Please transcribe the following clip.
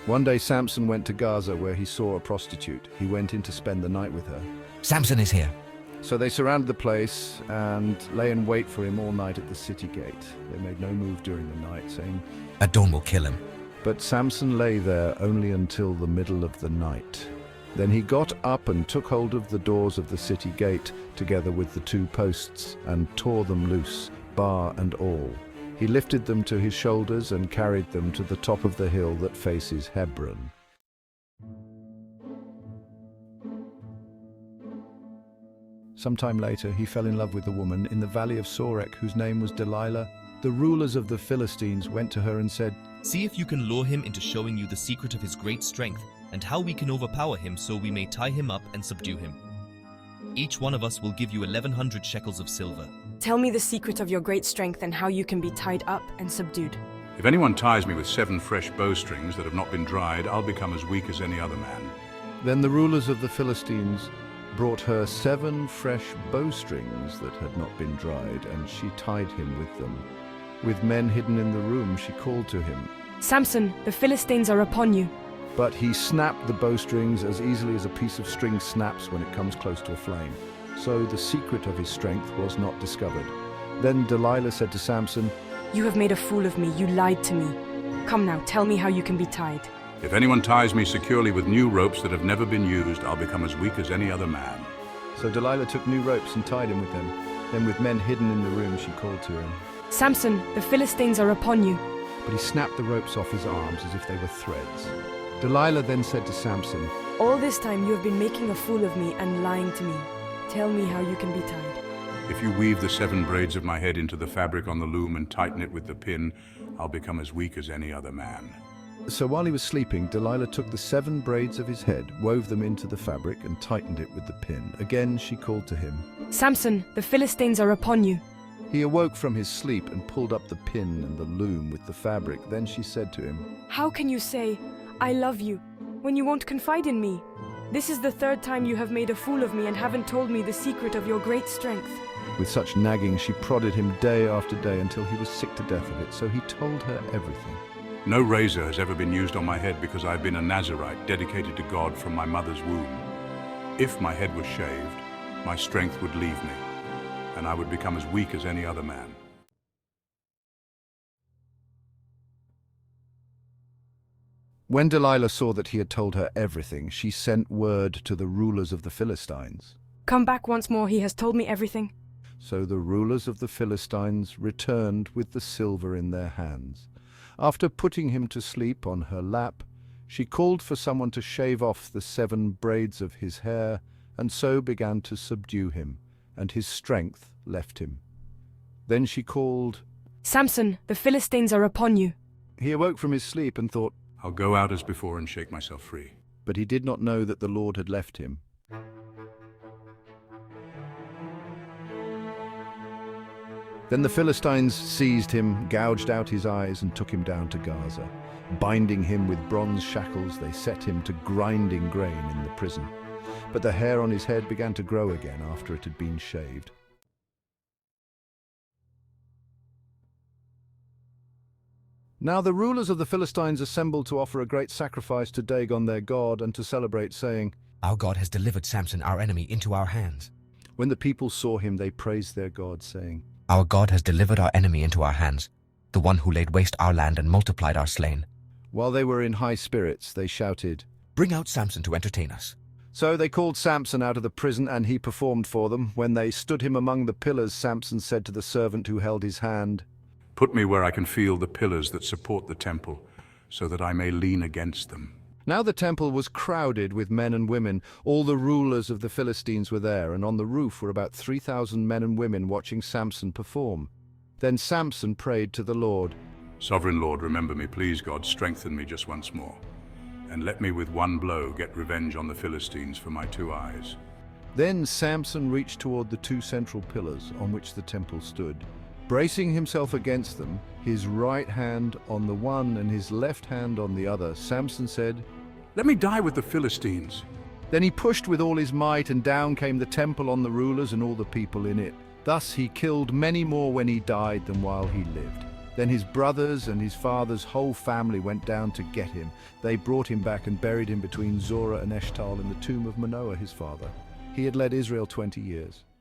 One day Samson went to Gaza where he saw a prostitute. He went in to spend the night with her. Samson is here. So they surrounded the place and lay in wait for him all night at the city gate. They made no move during the night, saying, Adon will kill him. But Samson lay there only until the middle of the night. Then he got up and took hold of the doors of the city gate, together with the 2 posts, and tore them loose, bar and all. He lifted them to his shoulders and carried them to the top of the hill that faces Hebron. Sometime later, he fell in love with a woman in the valley of Sorek, whose name was Delilah. The rulers of the Philistines went to her and said, See if you can lure him into showing you the secret of his great strength and how we can overpower him so we may tie him up and subdue him. Each one of us will give you 1,100 shekels of silver. Tell me the secret of your great strength and how you can be tied up and subdued. If anyone ties me with 7 fresh bowstrings that have not been dried, I'll become as weak as any other man. Then the rulers of the Philistines brought her 7 fresh bowstrings that had not been dried, and she tied him with them. With men hidden in the room, she called to him. Samson, the Philistines are upon you. But he snapped the bowstrings as easily as a piece of string snaps when it comes close to a flame. So the secret of his strength was not discovered. Then Delilah said to Samson, You have made a fool of me. You lied to me. Come now, tell me how you can be tied. If anyone ties me securely with new ropes that have never been used, I'll become as weak as any other man. So Delilah took new ropes and tied him with them. Then with men hidden in the room, she called to him. Samson, the Philistines are upon you. But he snapped the ropes off his arms as if they were threads. Delilah then said to Samson, All this time you have been making a fool of me and lying to me. Tell me how you can be tied. If you weave the 7 braids of my head into the fabric on the loom and tighten it with the pin, I'll become as weak as any other man. So while he was sleeping, Delilah took the 7 braids of his head, wove them into the fabric, and tightened it with the pin. Again she called to him. Samson, the Philistines are upon you. He awoke from his sleep and pulled up the pin and the loom with the fabric. Then she said to him, How can you say, I love you, when you won't confide in me? This is the 3rd time you have made a fool of me and haven't told me the secret of your great strength. With such nagging, she prodded him day after day until he was sick to death of it. So he told her everything. No razor has ever been used on my head because I've been a Nazirite dedicated to God from my mother's womb. If my head was shaved, my strength would leave me, and I would become as weak as any other man. When Delilah saw that he had told her everything, she sent word to the rulers of the Philistines. Come back once more, he has told me everything. So the rulers of the Philistines returned with the silver in their hands. After putting him to sleep on her lap, she called for someone to shave off the 7 braids of his hair, and so began to subdue him, and his strength left him. Then she called, Samson, the Philistines are upon you. He awoke from his sleep and thought, I'll go out as before and shake myself free. but he did not know that the Lord had left him. Then the Philistines seized him, gouged out his eyes, and took him down to Gaza. Binding him with bronze shackles, they set him to grinding grain in the prison. But the hair on his head began to grow again after it had been shaved. Now the rulers of the Philistines assembled to offer a great sacrifice to Dagon their god and to celebrate, saying, Our God has delivered Samson, our enemy, into our hands. When the people saw him, they praised their god, saying, Our God has delivered our enemy into our hands, the one who laid waste our land and multiplied our slain. While they were in high spirits, they shouted, Bring out Samson to entertain us. So they called Samson out of the prison, and he performed for them. When they stood him among the pillars, Samson said to the servant who held his hand, Put me where I can feel the pillars that support the temple, so that I may lean against them. Now the temple was crowded with men and women. All the rulers of the Philistines were there, and on the roof were about 3,000 men and women watching Samson perform. Then Samson prayed to the Lord, Sovereign Lord, remember me, please God, strengthen me just once more, and let me with one blow get revenge on the Philistines for my 2 eyes. Then Samson reached toward the 2 central pillars on which the temple stood. Bracing himself against them, his right hand on the one and his left hand on the other, Samson said, Let me die with the Philistines. Then he pushed with all his might, and down came the temple on the rulers and all the people in it. Thus he killed many more when he died than while he lived. Then his brothers and his father's whole family went down to get him. They brought him back and buried him between Zorah and Eshtal in the tomb of Manoah, his father. He had led Israel 20 years.